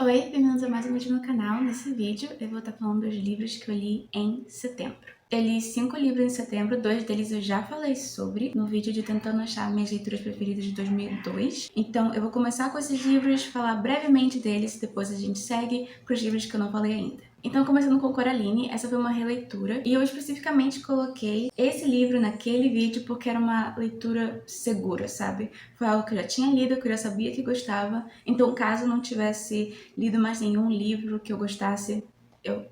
Oi, bem-vindos a mais um vídeo no canal. Nesse vídeo eu vou estar falando dos livros que eu li em setembro. Eu li 5 livros em setembro, 2 deles eu já falei sobre no vídeo de tentando achar minhas leituras preferidas de 2002. Então eu vou começar com esses livros, falar brevemente deles, depois a gente segue para os livros que eu não falei ainda. Então, começando com Coraline, essa foi uma releitura e eu especificamente coloquei esse livro naquele vídeo porque era uma leitura segura, sabe? Foi algo que eu já tinha lido, que eu já sabia que gostava, então caso não tivesse lido mais nenhum livro que eu gostasse, eu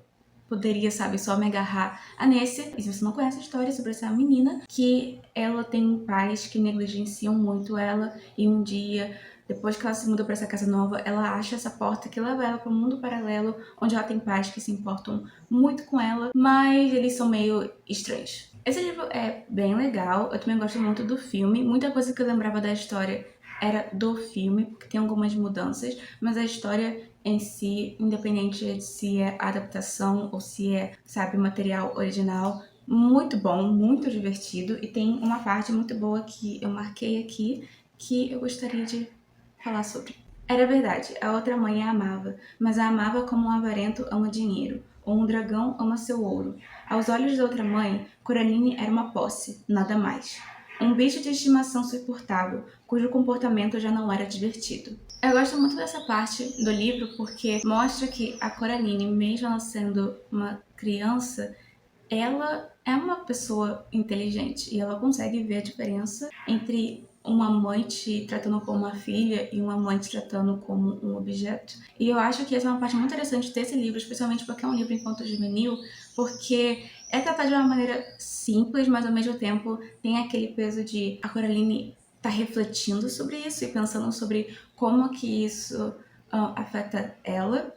poderia, sabe, só me agarrar a nesse. E se você não conhece a história sobre essa menina, que ela tem pais que negligenciam muito ela e um dia, depois que ela se muda para essa casa nova, ela acha essa porta que leva ela para um mundo paralelo, onde ela tem pais que se importam muito com ela, mas eles são meio estranhos. Esse livro é bem legal, eu também gosto muito do filme, muita coisa que eu lembrava da história era do filme, porque tem algumas mudanças, mas a história em si, independente de se é adaptação ou se é, sabe, material original, muito bom, muito divertido, e tem uma parte muito boa que eu marquei aqui, que eu gostaria de falar sobre. Era verdade, a outra mãe a amava, mas a amava como um avarento ama dinheiro, ou um dragão ama seu ouro. Aos olhos da outra mãe, Coraline era uma posse, nada mais. Um bicho de estimação suportável, cujo comportamento já não era divertido. Eu gosto muito dessa parte do livro porque mostra que a Coraline, mesmo ela sendo uma criança, ela é uma pessoa inteligente e ela consegue ver a diferença entre uma mãe te tratando como uma filha e uma mãe te tratando como um objeto. E eu acho que essa é uma parte muito interessante desse livro, especialmente porque é um livro infanto-juvenil, porque é tratado de uma maneira simples, mas ao mesmo tempo tem aquele peso de a Coraline tá refletindo sobre isso e pensando sobre como que isso afeta ela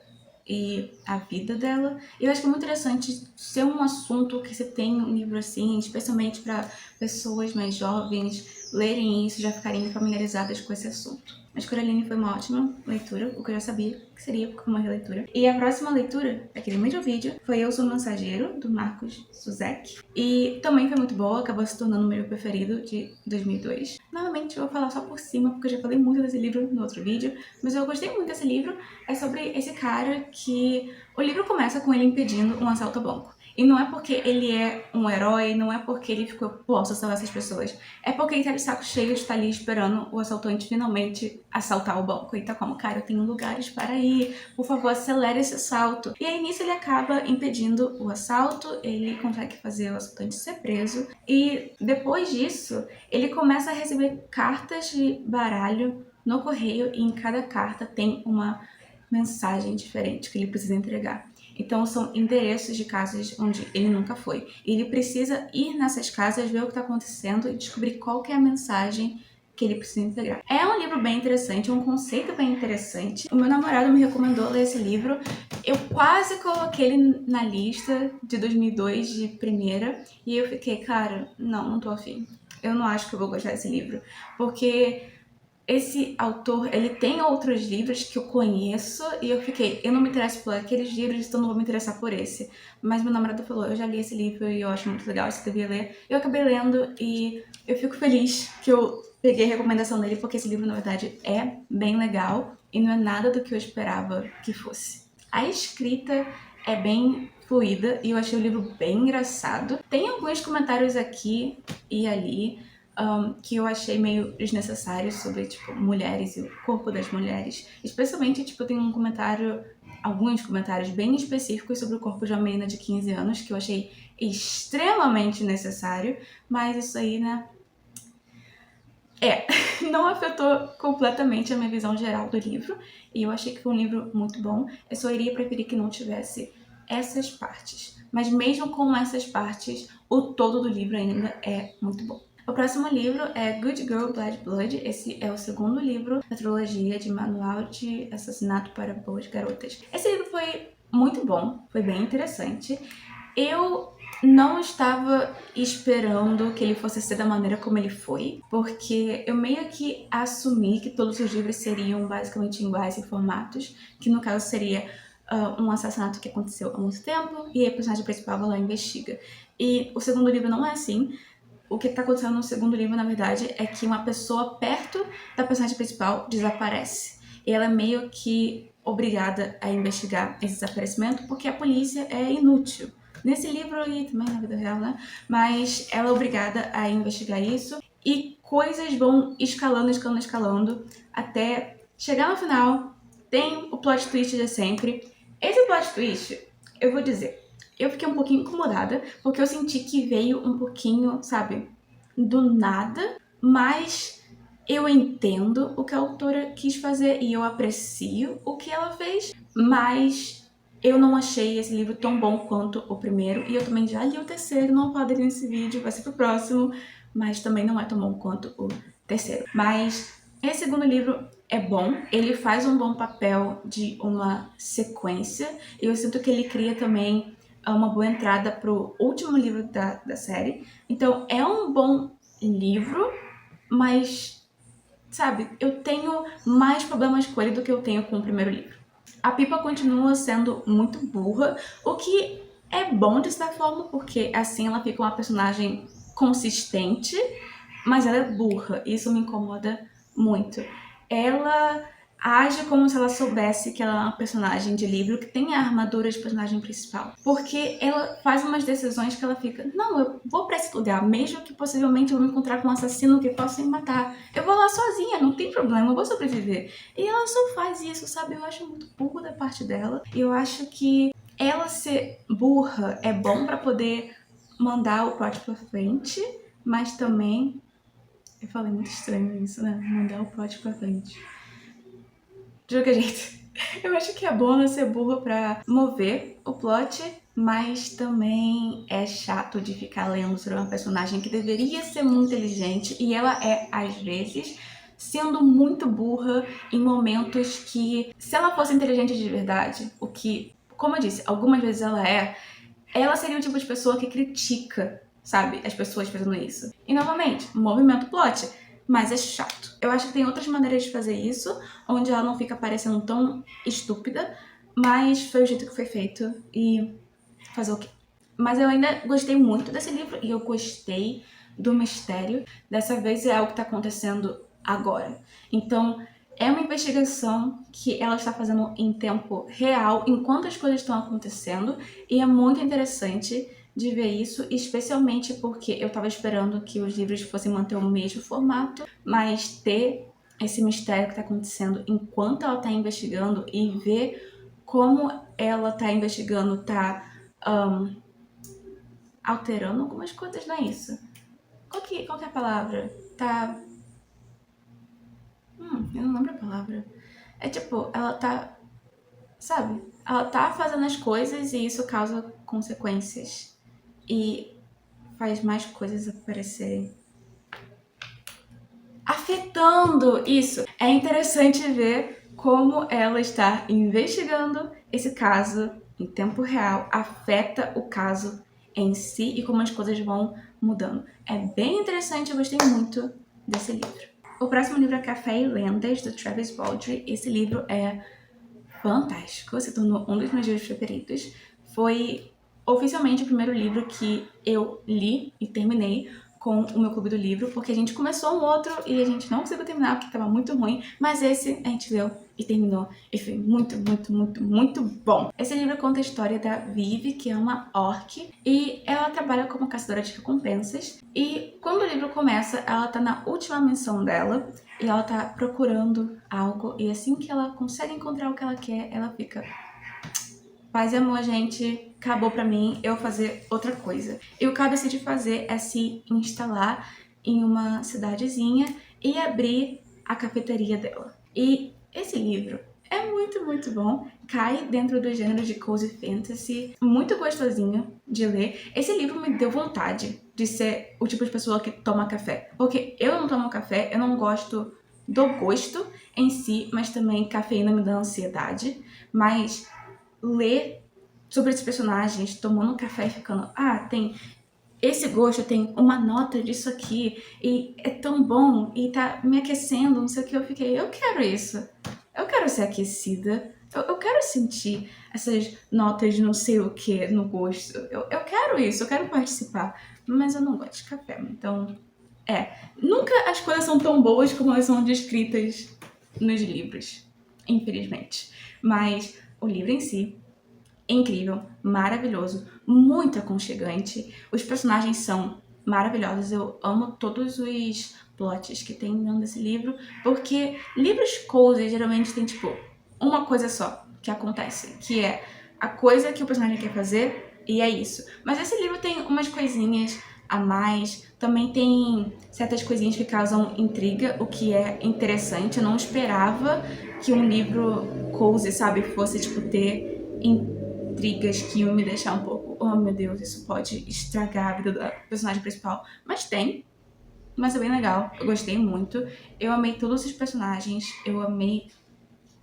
e a vida dela. Eu acho que é muito interessante ser um assunto que você tem um livro assim, especialmente para pessoas mais jovens lerem isso e já ficarem familiarizadas com esse assunto. Mas Coraline foi uma ótima leitura, o que eu já sabia que seria porque foi uma releitura. E a próxima leitura, daquele mesmo vídeo, foi Eu Sou o Mensageiro, do Marcos Suzek. E também foi muito boa, acabou se tornando o meu preferido de 2002. Novamente eu vou falar só por cima, porque eu já falei muito desse livro no outro vídeo, mas eu gostei muito desse livro. É sobre esse cara que... O livro começa com ele impedindo um assalto a banco. E não é porque ele é um herói, não é porque ele ficou, posso salvar essas pessoas. É porque ele tá de saco cheio de estar ali esperando o assaltante finalmente assaltar o banco. E tá como, cara, eu tenho lugares para ir, por favor, acelere esse assalto. E aí nisso ele acaba impedindo o assalto, ele consegue fazer o assaltante ser preso. E depois disso, ele começa a receber cartas de baralho no correio e em cada carta tem uma mensagem diferente que ele precisa entregar. Então são endereços de casas onde ele nunca foi. E ele precisa ir nessas casas, ver o que está acontecendo e descobrir qual que é a mensagem que ele precisa entregar. É um livro bem interessante, é um conceito bem interessante. O meu namorado me recomendou ler esse livro. Eu quase coloquei ele na lista de 2002 de primeira e eu fiquei, cara, não tô afim. Eu não acho que eu vou gostar desse livro, porque esse autor, ele tem outros livros que eu conheço e eu fiquei, eu não me interesso por aqueles livros, então não vou me interessar por esse. Mas meu namorado falou, eu já li esse livro e eu acho muito legal, você devia ler. Eu acabei lendo e eu fico feliz que eu peguei a recomendação dele, porque esse livro, na verdade, é bem legal e não é nada do que eu esperava que fosse. A escrita é bem fluida e eu achei o livro bem engraçado. Tem alguns comentários aqui e ali que eu achei meio desnecessários sobre, tipo, mulheres e o corpo das mulheres. Especialmente, tipo, tem um comentário, alguns comentários bem específicos sobre o corpo de uma menina de 15 anos que eu achei extremamente necessário, mas isso aí, né, não afetou completamente a minha visão geral do livro, e eu achei que foi um livro muito bom. Eu só iria preferir que não tivesse essas partes, mas mesmo com essas partes, o todo do livro ainda é muito bom. O próximo livro é Good Girl Bad Blood. Esse é o segundo livro da trilogia de Manual de Assassinato para Boas Garotas. Esse livro foi muito bom, foi bem interessante. Eu não estava esperando que ele fosse ser da maneira como ele foi, porque eu meio que assumi que todos os livros seriam basicamente iguais em formatos, que no caso seria um assassinato que aconteceu há muito tempo e a personagem principal vai lá e investiga. E o segundo livro não é assim. O que está acontecendo no segundo livro, na verdade, é que uma pessoa perto da personagem principal desaparece. E ela meio que obrigada a investigar esse desaparecimento porque a polícia é inútil. Nesse livro e também na vida real, né? Mas ela é obrigada a investigar isso e coisas vão escalando, até chegar no final. Tem o plot twist de sempre. Esse plot twist, eu vou dizer, eu fiquei um pouquinho incomodada porque eu senti que veio um pouquinho, sabe, do nada, mas eu entendo o que a autora quis fazer e eu aprecio o que ela fez, mas eu não achei esse livro tão bom quanto o primeiro, e eu também já li o terceiro, não pode ler nesse vídeo, vai ser pro próximo, mas também não é tão bom quanto o terceiro. Mas esse segundo livro é bom, ele faz um bom papel de uma sequência, e eu sinto que ele cria também uma boa entrada pro último livro da série. Então é um bom livro, mas, sabe, eu tenho mais problemas com ele do que eu tenho com o primeiro livro. A Pipa continua sendo muito burra, o que é bom de certa forma, porque assim ela fica uma personagem consistente, mas ela é burra, isso me incomoda muito. Ela age como se ela soubesse que ela é uma personagem de livro que tem a armadura de personagem principal. Porque ela faz umas decisões que ela fica, não, eu vou pra esse lugar, mesmo que possivelmente eu vou me encontrar com um assassino que possa me matar. Eu vou lá sozinha, não tem problema, eu vou sobreviver. E ela só faz isso, sabe? Eu acho muito burro da parte dela. E eu acho que ela ser burra é bom pra poder mandar o plot pra frente, mas também... Eu falei muito estranho isso, né? Mandar o plot pra frente. De qualquer jeito, eu acho que é bom ela ser burra pra mover o plot, mas também é chato de ficar lendo sobre uma personagem que deveria ser muito inteligente e ela é, às vezes, sendo muito burra em momentos que, se ela fosse inteligente de verdade, o que, como eu disse, algumas vezes ela seria o tipo de pessoa que critica, sabe, as pessoas fazendo isso. E, novamente, movimento plot, mas é chato. Eu acho que tem outras maneiras de fazer isso, onde ela não fica parecendo tão estúpida, mas foi o jeito que foi feito e fazer o quê? Mas eu ainda gostei muito desse livro e eu gostei do mistério. Dessa vez é algo que tá acontecendo agora. Então, é uma investigação que ela está fazendo em tempo real, enquanto as coisas estão acontecendo, e é muito interessante de ver isso, especialmente porque eu tava esperando que os livros fossem manter o mesmo formato, mas ter esse mistério que tá acontecendo enquanto ela tá investigando e ver como ela tá investigando alterando algumas coisas, não é isso? Qual que é a palavra? Eu não lembro a palavra. É tipo, ela tá, sabe? Ela tá fazendo as coisas e isso causa consequências. E faz mais coisas aparecerem. Afetando isso. É interessante ver como ela está investigando esse caso em tempo real, afeta o caso em si e como as coisas vão mudando. É bem interessante, eu gostei muito desse livro. O próximo livro é Café e Lendas, do Travis Baldree. Esse livro é fantástico, se tornou um dos meus livros preferidos. Foi oficialmente o primeiro livro que eu li e terminei com o meu clube do livro, porque a gente começou um outro e a gente não conseguiu terminar porque estava muito ruim, mas esse a gente leu e terminou e foi muito, muito, muito, muito bom. Esse livro conta a história da Vivi, que é uma orc, e ela trabalha como caçadora de recompensas, e quando o livro começa, ela tá na última missão dela, e ela tá procurando algo, e assim que ela consegue encontrar o que ela quer, ela fica... Paz e amor, gente, acabou pra mim eu fazer outra coisa. E o que ela decide fazer é se instalar em uma cidadezinha e abrir a cafeteria dela. E esse livro é muito, muito bom. Cai dentro do gênero de cozy fantasy, muito gostosinho de ler. Esse livro me deu vontade de ser o tipo de pessoa que toma café. Porque eu não tomo café, eu não gosto do gosto em si, mas também cafeína me dá ansiedade. Mas ler sobre esses personagens, tomando café e ficando, tem esse gosto, tem uma nota disso aqui, e é tão bom, e tá me aquecendo, não sei o que, eu fiquei, eu quero isso. Eu quero ser aquecida, eu quero sentir essas notas de não sei o que no gosto. Eu quero isso, eu quero participar, mas eu não gosto de café, então... Nunca as coisas são tão boas como elas são descritas nos livros. infelizmente. Mas o livro em si, incrível, maravilhoso, muito aconchegante. Os personagens são maravilhosos. Eu amo todos os plots que tem dentro desse livro, porque livros cozy geralmente tem, tipo, uma coisa só que acontece, que é a coisa que o personagem quer fazer e é isso. Mas esse livro tem umas coisinhas a mais, também tem certas coisinhas que causam intriga, o que é interessante. Eu não esperava que um livro cozy, sabe, fosse, tipo, ter intrigas que iam me deixar um pouco, oh meu Deus, isso pode estragar a vida da personagem principal. Mas tem, mas é bem legal, eu gostei muito. Eu amei todos os personagens, eu amei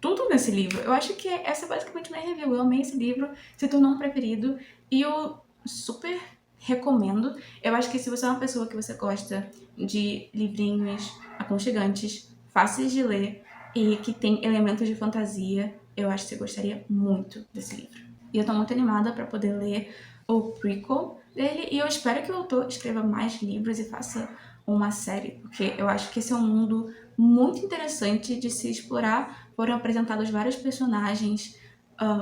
tudo nesse livro. Eu acho que essa é basicamente minha review. Eu amei esse livro, se tornou um preferido e eu super recomendo. Eu acho que se você é uma pessoa que você gosta de livrinhos aconchegantes, fáceis de ler e que tem elementos de fantasia, eu acho que você gostaria muito desse livro. E eu tô muito animada pra poder ler o prequel dele e eu espero que o autor escreva mais livros e faça uma série, porque eu acho que esse é um mundo muito interessante de se explorar. Foram apresentados vários personagens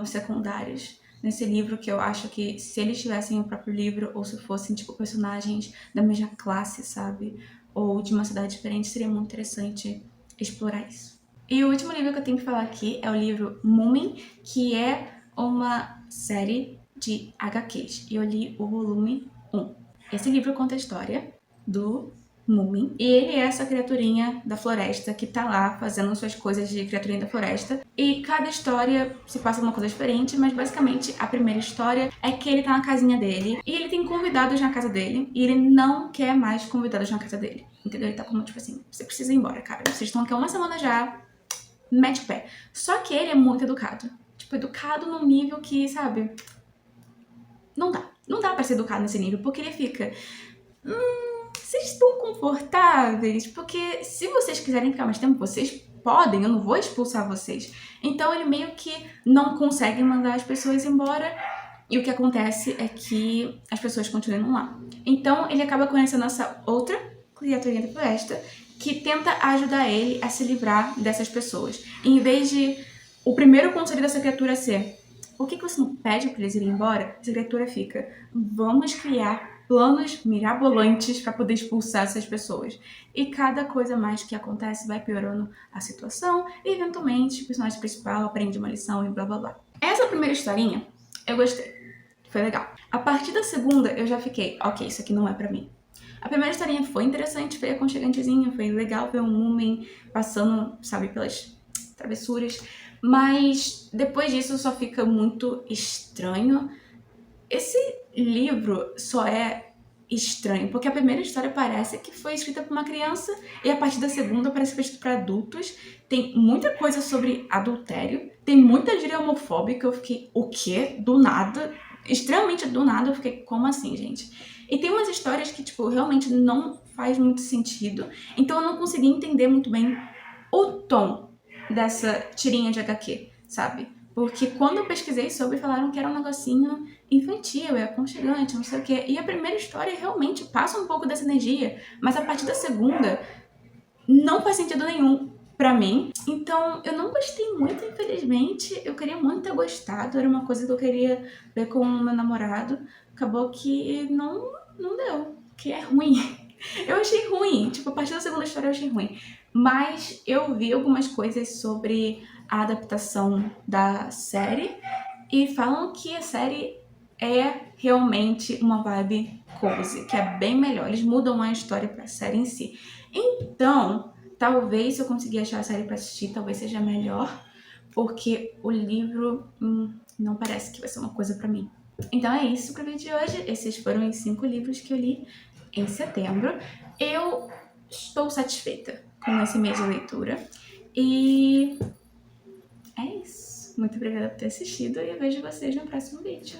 secundários nesse livro que eu acho que se eles tivessem o próprio livro ou se fossem tipo personagens da mesma classe, sabe? Ou de uma cidade diferente, seria muito interessante explorar isso. E o último livro que eu tenho que falar aqui é o livro Moomin, que é uma série de HQs. E eu li o volume 1. Esse livro conta a história do Moomin. E ele é essa criaturinha da floresta que tá lá fazendo suas coisas de criaturinha da floresta. E cada história se passa uma coisa diferente, mas basicamente a primeira história é que ele tá na casinha dele e ele tem convidados na casa dele e ele não quer mais convidados na casa dele. Entendeu? Ele tá como tipo assim, você precisa ir embora, cara. Vocês estão aqui há uma semana já, mete o pé. Só que ele é muito educado. Tipo, educado num nível que, sabe, não dá. Não dá pra ser educado nesse nível, porque ele fica... vocês estão confortáveis? Porque se vocês quiserem ficar mais tempo, vocês podem, eu não vou expulsar vocês. Então ele meio que não consegue mandar as pessoas embora e o que acontece é que as pessoas continuam lá. Então ele acaba conhecendo essa outra criaturinha da floresta que tenta ajudar ele a se livrar dessas pessoas. E em vez de o primeiro conselho dessa criatura ser: por que você não pede para eles irem embora? Essa criatura fica: vamos criar planos mirabolantes para poder expulsar essas pessoas. E cada coisa mais que acontece vai piorando a situação e eventualmente o personagem principal aprende uma lição e blá blá blá. Essa primeira historinha eu gostei, foi legal. A partir da segunda eu já fiquei, ok, isso aqui não é pra mim. A primeira historinha foi interessante, foi aconchegantezinha, foi legal ver um Moomin passando, sabe, pelas travessuras, mas depois disso só fica muito estranho. Esse livro só é estranho, porque a primeira história parece que foi escrita por uma criança e a partir da segunda parece que foi escrita para adultos. Tem muita coisa sobre adultério, tem muita gíria homofóbica, eu fiquei, o quê? Do nada, extremamente do nada, eu fiquei, como assim, gente? E tem umas histórias que, tipo, realmente não faz muito sentido, então eu não consegui entender muito bem o tom dessa tirinha de HQ, sabe? Porque quando eu pesquisei sobre, falaram que era um negocinho infantil, é aconchegante, não sei o quê. E a primeira história realmente passa um pouco dessa energia, mas a partir da segunda não faz sentido nenhum pra mim. Então eu não gostei muito, infelizmente. Eu queria muito ter gostado, era uma coisa que eu queria ver com o meu namorado. Acabou que não deu, que é ruim. Eu achei ruim, tipo, a partir da segunda história eu achei ruim. Mas eu vi algumas coisas sobre a adaptação da série e falam que a série é realmente uma vibe cozy, que é bem melhor. Eles mudam a história pra série em si. Então, talvez se eu conseguir achar a série pra assistir, talvez seja melhor, porque o livro não parece que vai ser uma coisa pra mim. Então é isso pro vídeo de hoje. Esses foram os 5 livros que eu li em setembro. Eu estou satisfeita com esse mês de leitura. E é isso. Muito obrigada por ter assistido e eu vejo vocês no próximo vídeo.